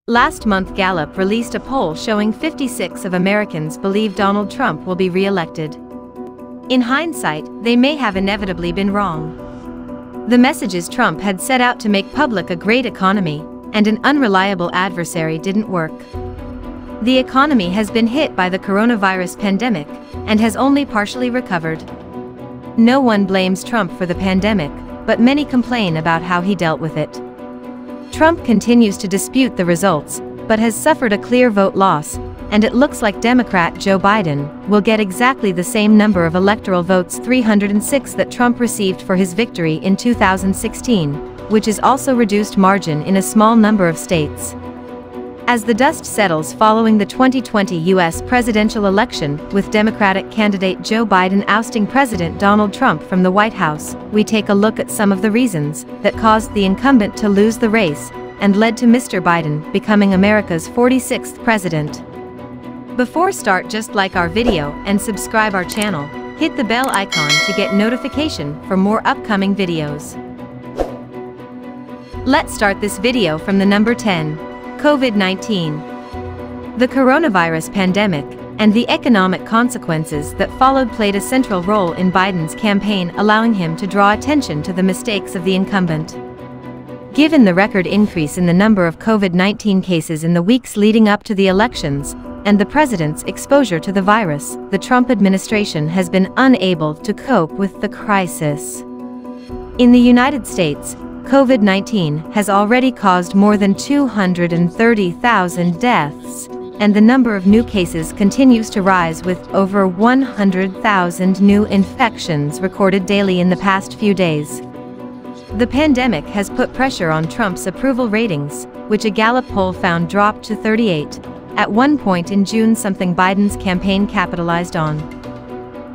Last month Gallup released a poll showing 56% of Americans believe Donald Trump will be re-elected. In hindsight, they may have inevitably been wrong. The messages Trump had set out to make public a great economy and an unreliable adversary didn't work. The economy has been hit by the coronavirus pandemic and has only partially recovered. No one blames Trump for the pandemic, but many complain about how he dealt with it. Trump continues to dispute the results, but has suffered a clear vote loss, and it looks like Democrat Joe Biden will get exactly the same number of electoral votes, 306, that Trump received for his victory in 2016, which is also reduced margin in a small number of states. As the dust settles following the 2020 U.S. presidential election, with Democratic candidate Joe Biden ousting President Donald Trump from the White House, we take a look at some of the reasons that caused the incumbent to lose the race and led to Mr. Biden becoming America's 46th president. Before start, just like our video and subscribe our channel, hit the bell icon to get notification for more upcoming videos. Let's start this video from the number 10. COVID-19. The coronavirus pandemic and the economic consequences that followed played a central role in Biden's campaign, allowing him to draw attention to the mistakes of the incumbent. Given the record increase in the number of COVID-19 cases in the weeks leading up to the elections, and the president's exposure to the virus, the Trump administration has been unable to cope with the crisis. In the United States, COVID-19 has already caused more than 230,000 deaths, and the number of new cases continues to rise, with over 100,000 new infections recorded daily in the past few days. The pandemic has put pressure on Trump's approval ratings, which a Gallup poll found dropped to 38. At one point in June, something Biden's campaign capitalized on.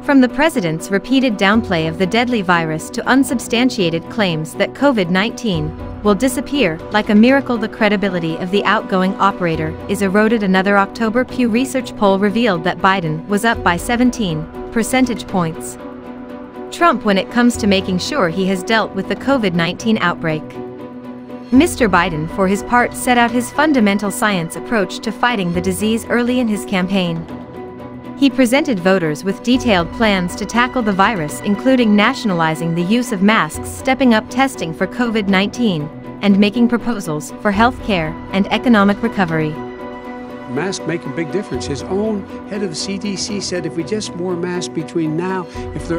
From the president's repeated downplay of the deadly virus to unsubstantiated claims that COVID-19 will disappear like a miracle, the credibility of the outgoing operator is eroded. Another October Pew Research poll revealed that Biden was up by 17 percentage points. Trump, when it comes to making sure he has dealt with the COVID-19 outbreak. Mr. Biden, for his part, set out his fundamental science approach to fighting the disease early in his campaign. He presented voters with detailed plans to tackle the virus, including nationalizing the use of masks, stepping up testing for COVID-19, and making proposals for health care and economic recovery. Masks make a big difference. His own head of the CDC said if we just wore masks between now,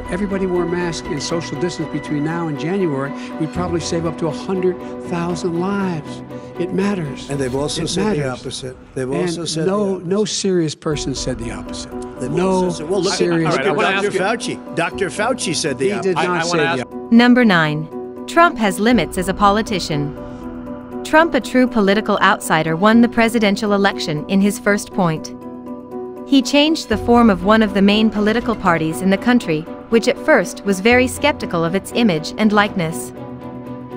everybody wore masks and social distance between now and January, we'd probably save up to 100,000 lives. It matters. And they've also said the opposite. They've also said no serious person said the opposite. Well, look serious. at Dr. Fauci. Dr. Fauci said the opposite. He did not say the opposite. Number 9. Trump has limits as a politician. Trump, a true political outsider, won the presidential election in his first point. He changed the form of one of the main political parties in the country, which at first was very skeptical of its image and likeness.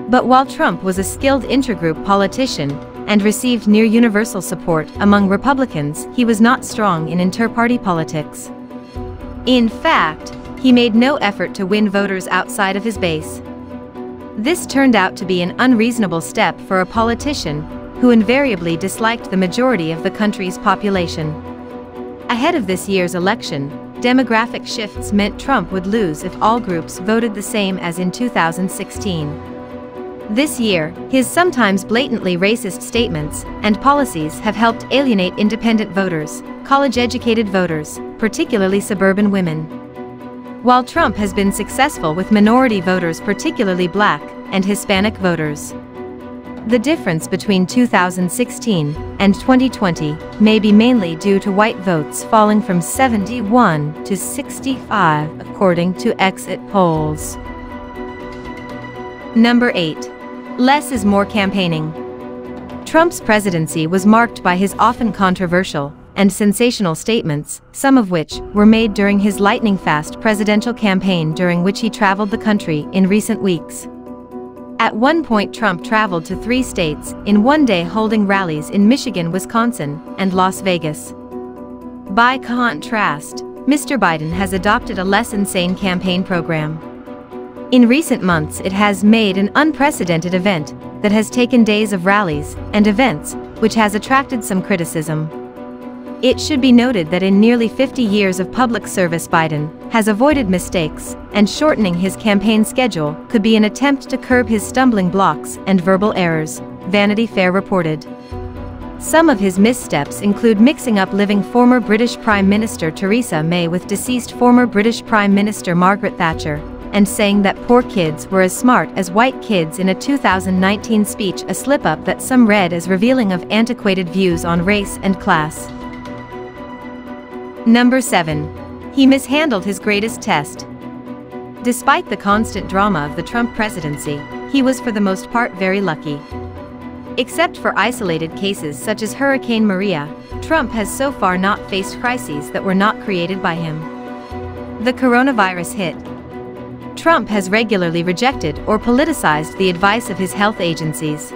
But while Trump was a skilled intergroup politician and received near universal support among Republicans, he was not strong in interparty politics. In fact, he made no effort to win voters outside of his base. This turned out to be an unreasonable step for a politician who invariably disliked the majority of the country's population. Ahead of this year's election, demographic shifts meant Trump would lose if all groups voted the same as in 2016. This year, his sometimes blatantly racist statements and policies have helped alienate independent voters, college-educated voters, particularly suburban women. While Trump has been successful with minority voters, particularly Black and Hispanic voters, the difference between 2016 and 2020 may be mainly due to white votes falling from 71 to 65, according to exit polls. Number 8. Less is more campaigning. Trump's presidency was marked by his often controversial and sensational statements, some of which were made during his lightning-fast presidential campaign, during which he traveled the country in recent weeks. At one point, Trump traveled to 3 states in one day, holding rallies in Michigan, Wisconsin, and Las Vegas. By contrast, Mr. Biden has adopted a less insane campaign program. In recent months, it has made an unprecedented event that has taken days of rallies and events, which has attracted some criticism. It should be noted that in nearly 50 years of public service, Biden has avoided mistakes, and shortening his campaign schedule could be an attempt to curb his stumbling blocks and verbal errors, Vanity Fair reported. Some of his missteps include mixing up living former British Prime Minister Theresa May with deceased former British Prime Minister Margaret Thatcher, and saying that poor kids were as smart as white kids in a 2019 speech, a slip-up that some read as revealing of antiquated views on race and class. Number 7. He mishandled his greatest test. Despite the constant drama of the Trump presidency, he was for the most part very lucky. Except for isolated cases such as Hurricane Maria, Trump has so far not faced crises that were not created by him. The coronavirus hit. Trump has regularly rejected or politicized the advice of his health agencies.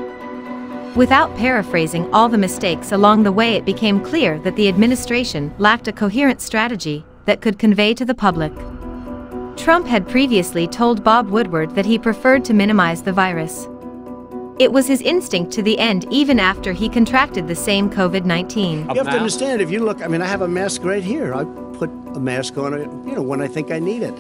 Without paraphrasing all the mistakes along the way, it became clear that the administration lacked a coherent strategy that could convey to the public. Trump had previously told Bob Woodward that he preferred to minimize the virus. It was his instinct to the end, even after he contracted the same COVID-19. You have to understand, if you look, I mean, I have a mask right here. I put a mask on, when I think I need it.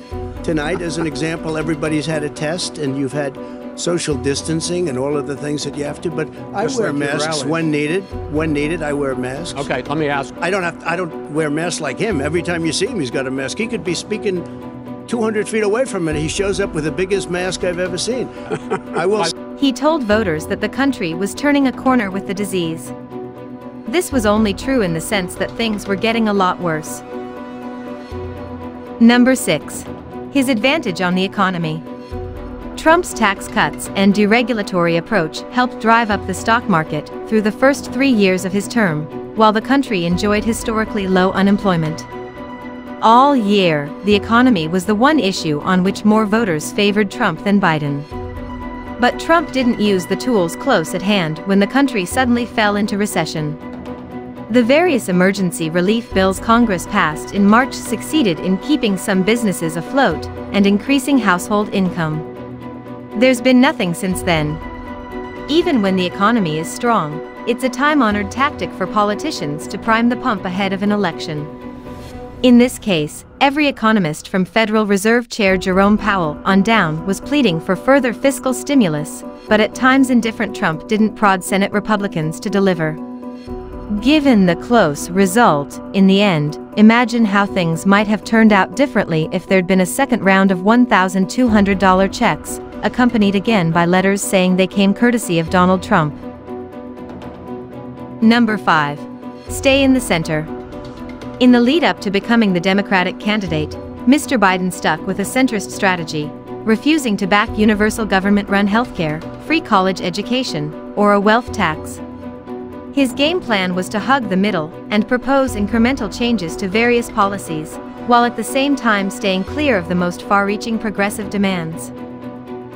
Tonight, as an example, everybody's had a test, and you've had social distancing and all of the things that you have to, but I wear masks when needed. When needed, I wear masks. Okay, let me ask. I don't wear masks like him. Every time you see him, he's got a mask. He could be speaking 200 feet away from it. He shows up with the biggest mask I've ever seen. I will. He told voters that the country was turning a corner with the disease. This was only true in the sense that things were getting a lot worse. Number 6. His advantage on the economy. Trump's tax cuts and deregulatory approach helped drive up the stock market through the first 3 years of his term, while the country enjoyed historically low unemployment. All year, the economy was the one issue on which more voters favored Trump than Biden. But Trump didn't use the tools close at hand when the country suddenly fell into recession. The various emergency relief bills Congress passed in March succeeded in keeping some businesses afloat and increasing household income. There's been nothing since then. Even when the economy is strong, it's a time-honored tactic for politicians to prime the pump ahead of an election. In this case, every economist from Federal Reserve Chair Jerome Powell on down was pleading for further fiscal stimulus, but at times indifferent Trump didn't prod Senate Republicans to deliver. Given the close result, in the end, imagine how things might have turned out differently if there'd been a second round of $1,200 checks, accompanied again by letters saying they came courtesy of Donald Trump. Number 5. Stay in the center. In the lead-up to becoming the Democratic candidate, Mr. Biden stuck with a centrist strategy, refusing to back universal government-run healthcare, free college education, or a wealth tax. His game plan was to hug the middle and propose incremental changes to various policies, while at the same time staying clear of the most far-reaching progressive demands.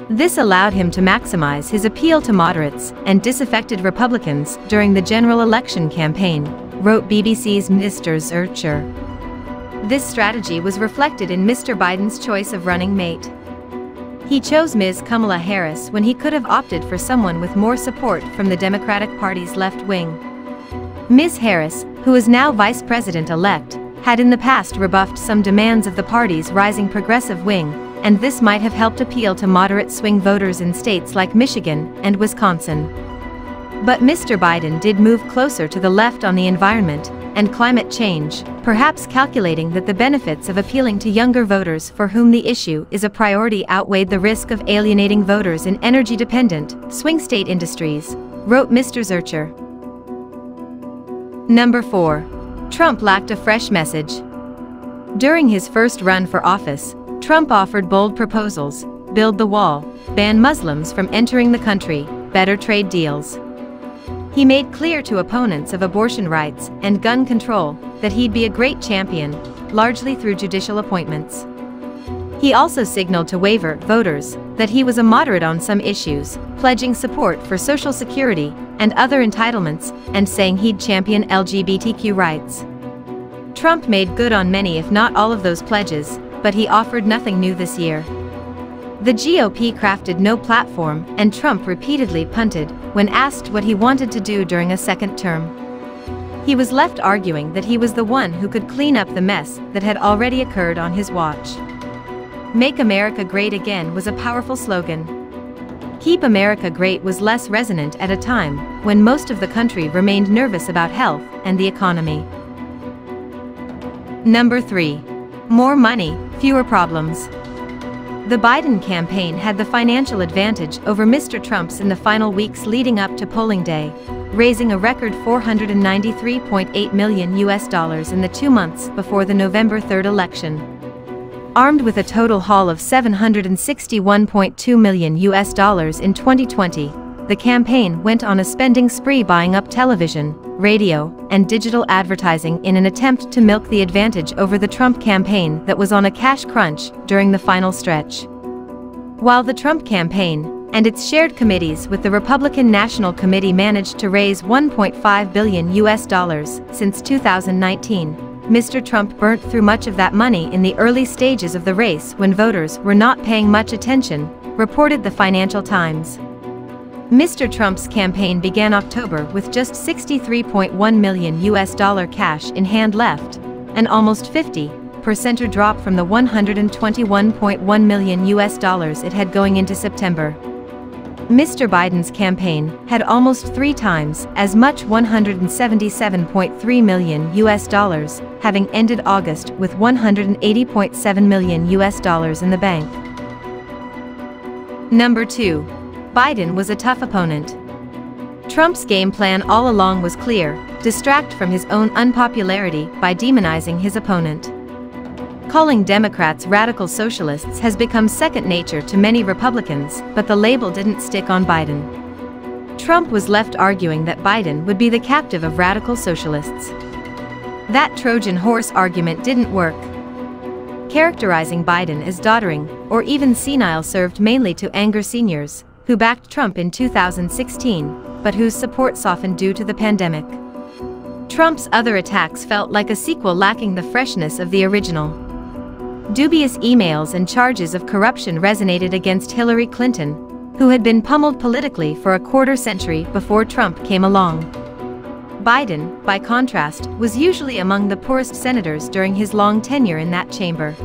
This allowed him to maximize his appeal to moderates and disaffected Republicans during the general election campaign, wrote BBC's Mr. Zurcher. This strategy was reflected in Mr. Biden's choice of running mate. He chose Ms. Kamala Harris when he could have opted for someone with more support from the Democratic Party's left wing. Ms. Harris, who is now Vice President-elect, had in the past rebuffed some demands of the party's rising progressive wing, and this might have helped appeal to moderate swing voters in states like Michigan and Wisconsin. But Mr. Biden did move closer to the left on the environment and climate change, perhaps calculating that the benefits of appealing to younger voters for whom the issue is a priority outweighed the risk of alienating voters in energy-dependent, swing state industries, wrote Mr. Zurcher. Number 4. Trump lacked a fresh message. During his first run for office, Trump offered bold proposals: build the wall, ban Muslims from entering the country, better trade deals. He made clear to opponents of abortion rights and gun control that he'd be a great champion, largely through judicial appointments. He also signaled to waiver voters that he was a moderate on some issues, pledging support for Social Security and other entitlements, and saying he'd champion LGBTQ rights. Trump made good on many if not all of those pledges, but he offered nothing new this year. The GOP crafted no platform, and Trump repeatedly punted when asked what he wanted to do during a second term. He was left arguing that he was the one who could clean up the mess that had already occurred on his watch. Make America Great Again was a powerful slogan. Keep America Great was less resonant at a time when most of the country remained nervous about health and the economy. Number 3. More money, fewer problems. The Biden campaign had the financial advantage over Mr. Trump's in the final weeks leading up to polling day, raising a record $493.8 million in the 2 months before the November 3rd election. Armed with a total haul of $761.2 million in 2020, the campaign went on a spending spree buying up television, radio, and digital advertising in an attempt to milk the advantage over the Trump campaign that was on a cash crunch during the final stretch. While the Trump campaign and its shared committees with the Republican National Committee managed to raise $1.5 billion since 2019, Mr. Trump burnt through much of that money in the early stages of the race when voters were not paying much attention, reported the Financial Times. Mr. Trump's campaign began October with just $63.1 million cash in hand left, an almost 50% drop from the $121.1 million it had going into September. Mr. Biden's campaign had almost 3 times as much $177.3 million, having ended August with $180.7 million in the bank. Number 2. Biden was a tough opponent. Trump's game plan all along was clear: distract from his own unpopularity by demonizing his opponent. Calling Democrats radical socialists has become second nature to many Republicans, but the label didn't stick on Biden. Trump was left arguing that Biden would be the captive of radical socialists. That Trojan horse argument didn't work. Characterizing Biden as doddering or even senile served mainly to anger seniors who backed Trump in 2016, but whose support softened due to the pandemic. Trump's other attacks felt like a sequel lacking the freshness of the original. Dubious emails and charges of corruption resonated against Hillary Clinton, who had been pummeled politically for a quarter century before Trump came along. Biden, by contrast, was usually among the poorest senators during his long tenure in that chamber.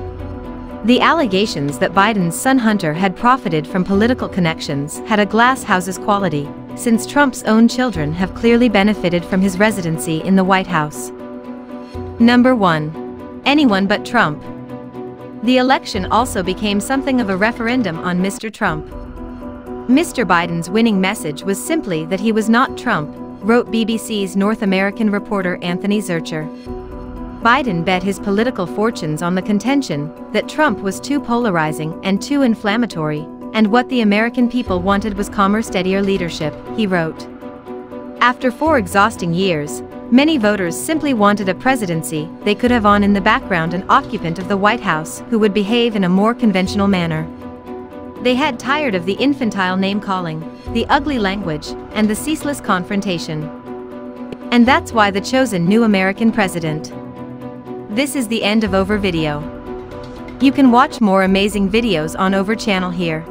The allegations that Biden's son Hunter had profited from political connections had a glass house's quality, since Trump's own children have clearly benefited from his residency in the White House. Number 1. Anyone but Trump. The election also became something of a referendum on Mr. Trump. Mr. Biden's winning message was simply that he was not Trump, wrote BBC's North American reporter Anthony Zurcher. Biden bet his political fortunes on the contention that Trump was too polarizing and too inflammatory, and what the American people wanted was calmer, steadier leadership, he wrote. After 4 exhausting years, many voters simply wanted a presidency they could have on in the background, an occupant of the White House who would behave in a more conventional manner. They had tired of the infantile name-calling, the ugly language, and the ceaseless confrontation. And that's why the chosen new American president. This is the end of Over Video. You can watch more amazing videos on Over channel here.